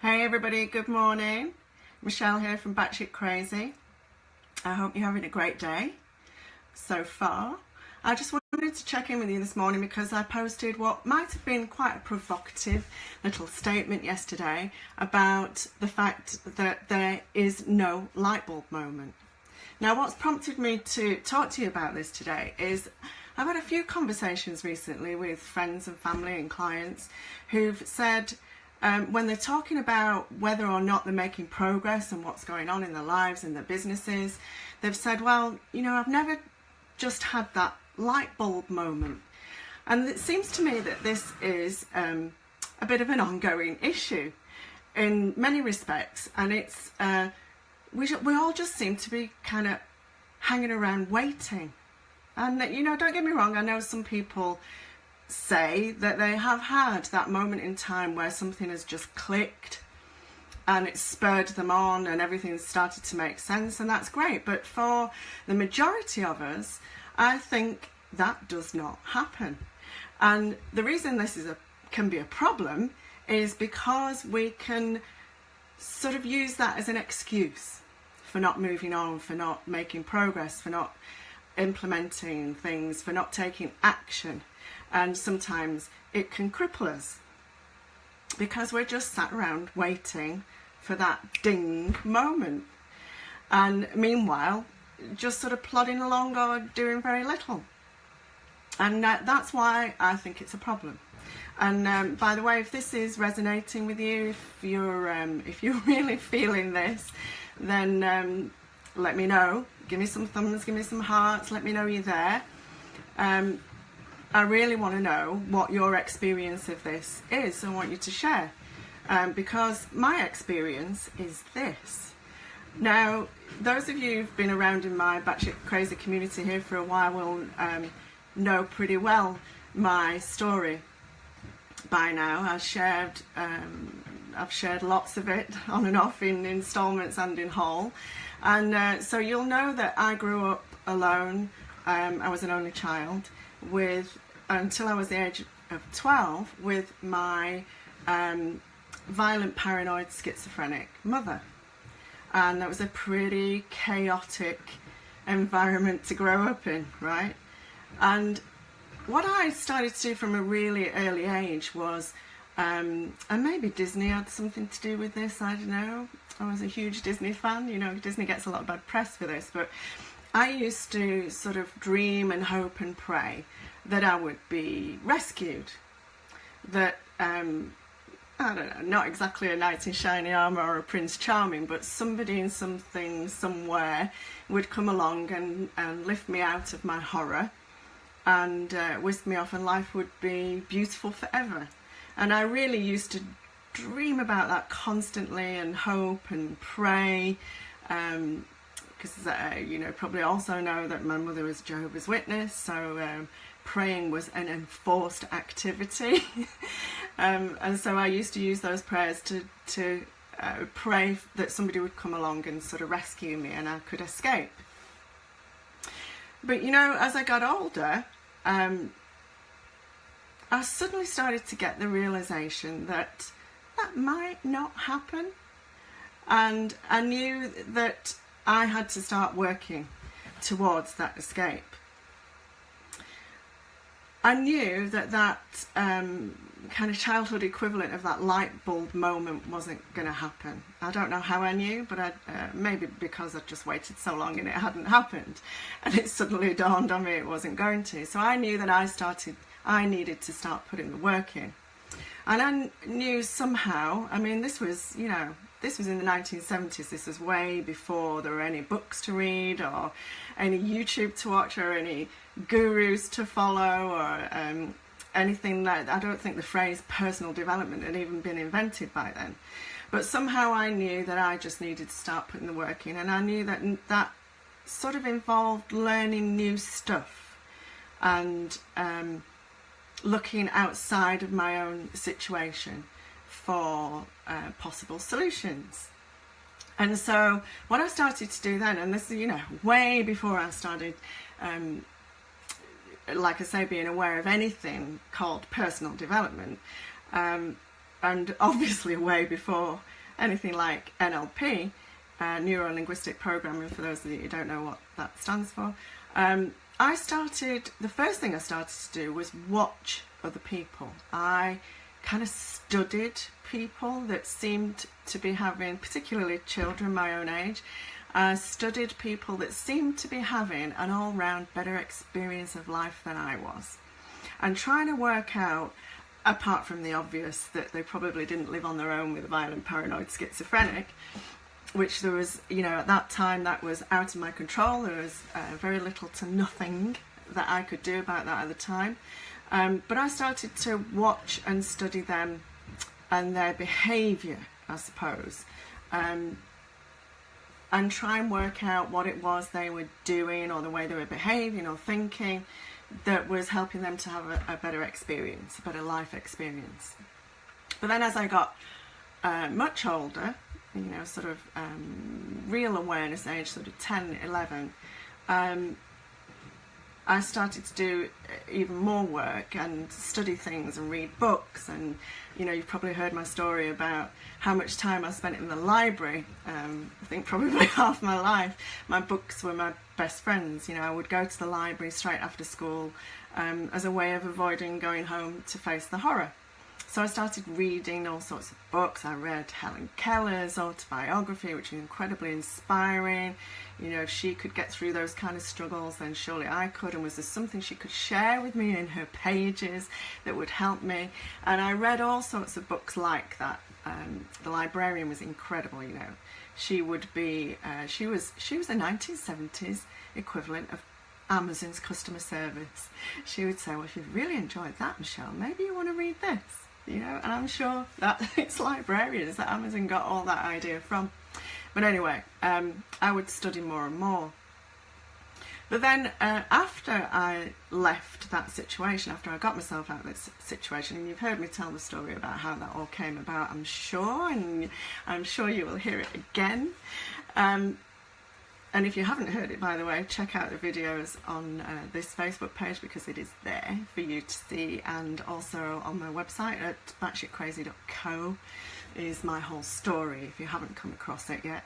Hey everybody, good morning. Michelle here from Batshit Crazy. I hope you're having a great day so far. I just wanted to check in with you this morning because I posted what might have been quite a provocative little statement yesterday about the fact that there is no light bulb moment. Now, what's prompted me to talk to you about this today is I've had a few conversations recently with friends and family and clients who've said when they're talking about whether or not they're making progress and what's going on in their lives and their businesses, they've said, well, you know, I've never just had that light bulb moment. And it seems to me that this is a bit of an ongoing issue in many respects, and it's we all just seem to be kind of hanging around waiting. And you know, don't get me wrong, I know some people say that they have had that moment in time where something has just clicked and it spurred them on and everything's started to make sense, and that's great. But for the majority of us, I think that does not happen. And the reason this can be a problem is because we can sort of use that as an excuse for not moving on, for not making progress, for not implementing things, for not taking action. And sometimes it can cripple us because we're just sat around waiting for that ding moment, and meanwhile just sort of plodding along or doing very little. And that's why I think it's a problem. And by the way, if this is resonating with you, if you're really feeling this, then let me know. Give me some thumbs, give me some hearts, let me know you're there. I really want to know what your experience of this is. I want you to share, because my experience is this. Now, those of you who've been around in my Batshit Crazy community here for a while will know pretty well my story by now. I've shared lots of it on and off in installments and in whole, and so you'll know that I grew up alone. I was an only child until I was the age of 12 with my violent paranoid schizophrenic mother, and that was a pretty chaotic environment to grow up in, right? And what I started to do from a really early age was, and maybe Disney had something to do with this, I don't know, I was a huge Disney fan. You know, Disney gets a lot of bad press for this, but I used to sort of dream and hope and pray that I would be rescued, that I don't know, not exactly a knight in shining armour or a Prince Charming, but somebody and something somewhere would come along and lift me out of my horror and whisk me off, and life would be beautiful forever. And I really used to dream about that constantly and hope and pray, because you know, probably also know that my mother was a Jehovah's Witness, so praying was an enforced activity. And so I used to use those prayers to pray that somebody would come along and sort of rescue me and I could escape. But you know, as I got older, I suddenly started to get the realization that that might not happen, and I knew that I had to start working towards that escape. I knew that kind of childhood equivalent of that light bulb moment wasn't going to happen. I don't know how I knew, but maybe because I'd just waited so long and it hadn't happened, and it suddenly dawned on me it wasn't going to. So I knew that I needed to start putting the work in. And I knew somehow, I mean, this was in the 1970s. This was way before there were any books to read or any YouTube to watch or any gurus to follow or anything like that. I don't think the phrase personal development had even been invented by then. But somehow I knew that I just needed to start putting the work in, and I knew that sort of involved learning new stuff and looking outside of my own situation for possible solutions. And so what I started to do then, and this is, you know, way before I started like I say, being aware of anything called personal development, and obviously way before anything like NLP, neuro-linguistic programming, for those of you who don't know what that stands for. The first thing I started to do was watch other people. I kind of studied people that seemed to be having, particularly children my own age, studied people that seemed to be having an all-round better experience of life than I was, and trying to work out, apart from the obvious that they probably didn't live on their own with a violent paranoid schizophrenic, which there was, you know, at that time that was out of my control. There was very little to nothing that I could do about that at the time. But I started to watch and study them and their behaviour, I suppose, and try and work out what it was they were doing, or the way they were behaving or thinking, that was helping them to have a better experience, a better life experience. But then as I got much older, you know, sort of real awareness age, sort of 10, 11, I started to do even more work and study things and read books. And, you know, you've probably heard my story about how much time I spent in the library. I think probably half my life. My books were my best friends. You know, I would go to the library straight after school as a way of avoiding going home to face the horror. So I started reading all sorts of books. I read Helen Keller's autobiography, which was incredibly inspiring. You know, if she could get through those kind of struggles, then surely I could. And was there something she could share with me in her pages that would help me? And I read all sorts of books like that. The librarian was incredible. You know, she would be. She was the 1970s equivalent of Amazon's customer service. She would say, "Well, if you've really enjoyed that, Michelle, maybe you want to read this." You know, and I'm sure that it's librarians that Amazon got all that idea from. But anyway, I would study more and more. But then after I left that situation, after I got myself out of this situation, and you've heard me tell the story about how that all came about, I'm sure, and I'm sure you will hear it again. And if you haven't heard it, by the way, check out the videos on this Facebook page, because it is there for you to see, and also on my website at batshitcrazy.co is my whole story, if you haven't come across it yet.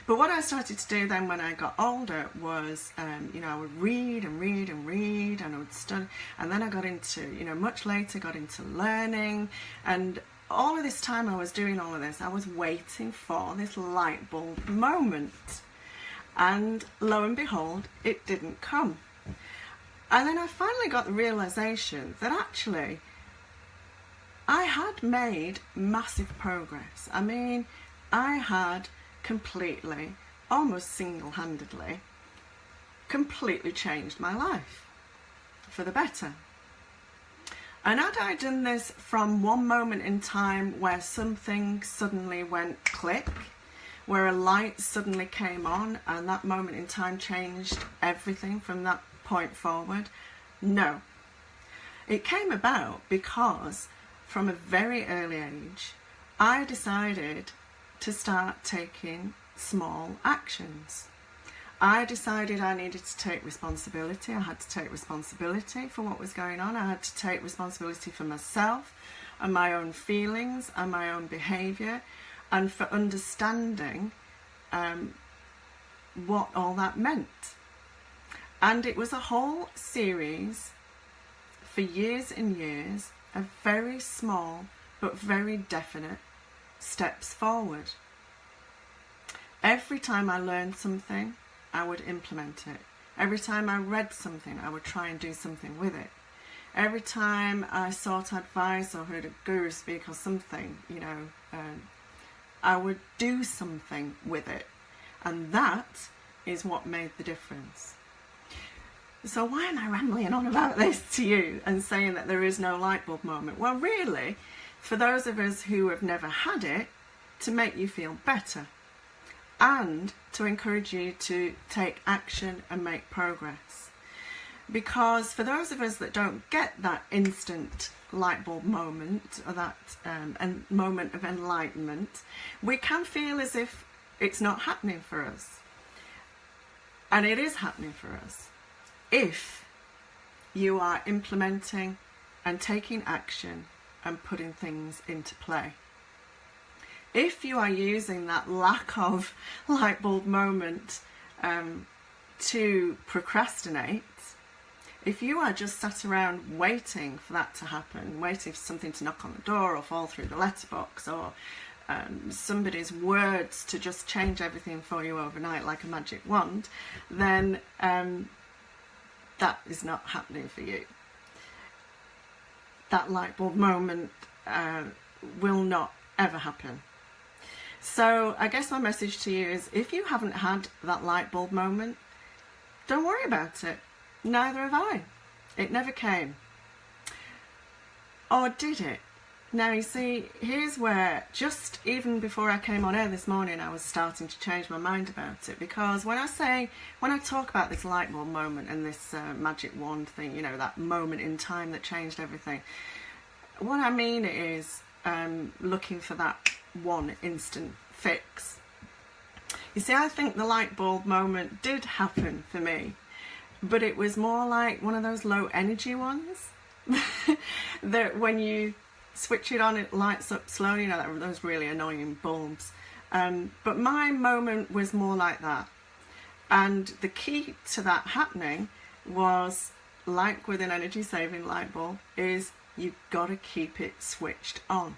But what I started to do then when I got older was, you know, I would read and read and read, and I would study, and then I got into, you know, much later got into learning, and all of this time I was doing all of this, I was waiting for this light bulb moment. And lo and behold, it didn't come. And then I finally got the realization that actually I had made massive progress. I mean, I had completely, almost single-handedly, completely changed my life for the better. And had I done this from one moment in time where something suddenly went click, where a light suddenly came on and that moment in time changed everything from that point forward? No. It came about because from a very early age, I decided to start taking small actions. I decided I needed to take responsibility. I had to take responsibility for what was going on. I had to take responsibility for myself and my own feelings and my own behaviour, and for understanding what all that meant. And it was a whole series for years and years of very small but very definite steps forward. Every time I learned something, I would implement it. Every time I read something, I would try and do something with it. Every time I sought advice or heard a guru speak or something, you know, I would do something with it. And that is what made the difference. So why am I rambling on about this to you and saying that there is no light bulb moment? Well, really, for those of us who have never had it, to make you feel better and to encourage you to take action and make progress. Because for those of us that don't get that instant light bulb moment, or that moment of enlightenment, we can feel as if it's not happening for us. And it is happening for us if you are implementing and taking action and putting things into play. If you are using that lack of light bulb moment to procrastinate, if you are just sat around waiting for that to happen, waiting for something to knock on the door or fall through the letterbox, or somebody's words to just change everything for you overnight like a magic wand, then that is not happening for you. That light bulb moment will not ever happen. So I guess my message to you is, if you haven't had that light bulb moment, don't worry about it. Neither have I. It never came. Or did it? Now you see, here's where, just even before I came on air this morning, I was starting to change my mind about it. Because when I talk about this light bulb moment and this magic wand thing, you know, that moment in time that changed everything, what I mean is looking for that one instant fix. You see, I think the light bulb moment did happen for me, but it was more like one of those low energy ones that when you switch it on, it lights up slowly, you know, those really annoying bulbs. But my moment was more like that. And the key to that happening was, like with an energy saving light bulb, is you've got to keep it switched on.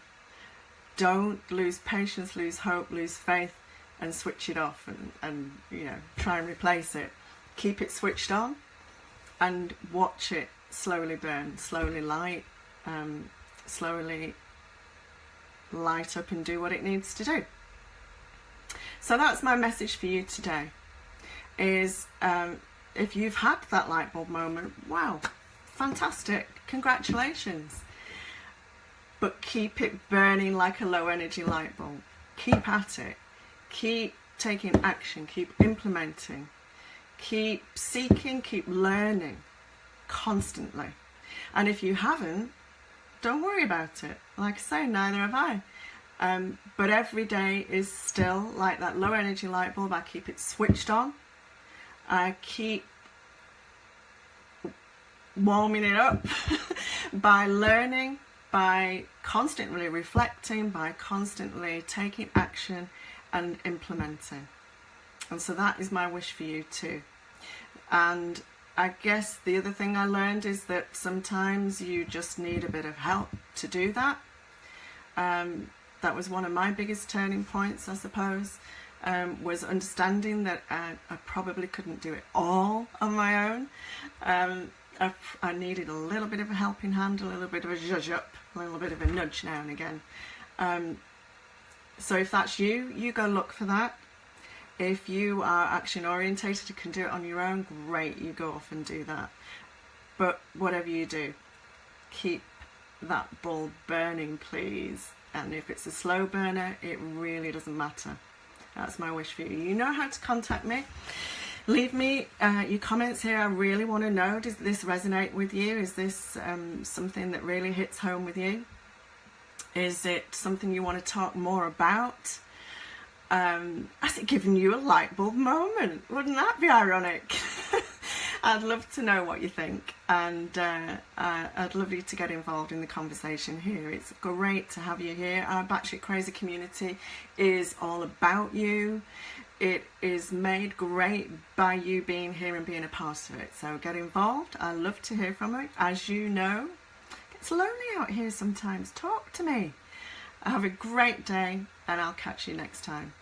Don't lose patience, lose hope, lose faith and switch it off and you know, try and replace it. Keep it switched on and watch it slowly burn, slowly light up and do what it needs to do. So that's my message for you today, is if you've had that light bulb moment, wow, fantastic, congratulations. But keep it burning like a low energy light bulb. Keep at it. Keep taking action. Keep implementing. Keep seeking. Keep learning constantly. And if you haven't, don't worry about it. Like I say, neither have I. But every day is still like that low energy light bulb. I keep it switched on. I keep warming it up by learning, by constantly reflecting, by constantly taking action and implementing. And so that is my wish for you too. And I guess the other thing I learned is that sometimes you just need a bit of help to do that. That was one of my biggest turning points, I suppose, was understanding that I probably couldn't do it all on my own. I needed a little bit of a helping hand, a little bit of a zhuzh up, a little bit of a nudge now and again. So if that's you, you go look for that. If you are action orientated and can do it on your own, great, you go off and do that. But whatever you do, keep that bulb burning, please. And if it's a slow burner, it really doesn't matter. That's my wish for you. You know how to contact me. Leave me your comments here. I really want to know, does this resonate with you? Is this something that really hits home with you? Is it something you want to talk more about? Has it given you a light bulb moment? Wouldn't that be ironic? I'd love to know what you think, and I'd love you to get involved in the conversation here. It's great to have you here. Our Batshit Crazy community is all about you. It is made great by you being here and being a part of it. So get involved. I love to hear from you. As you know, it's lonely out here sometimes. Talk to me. Have a great day, and I'll catch you next time.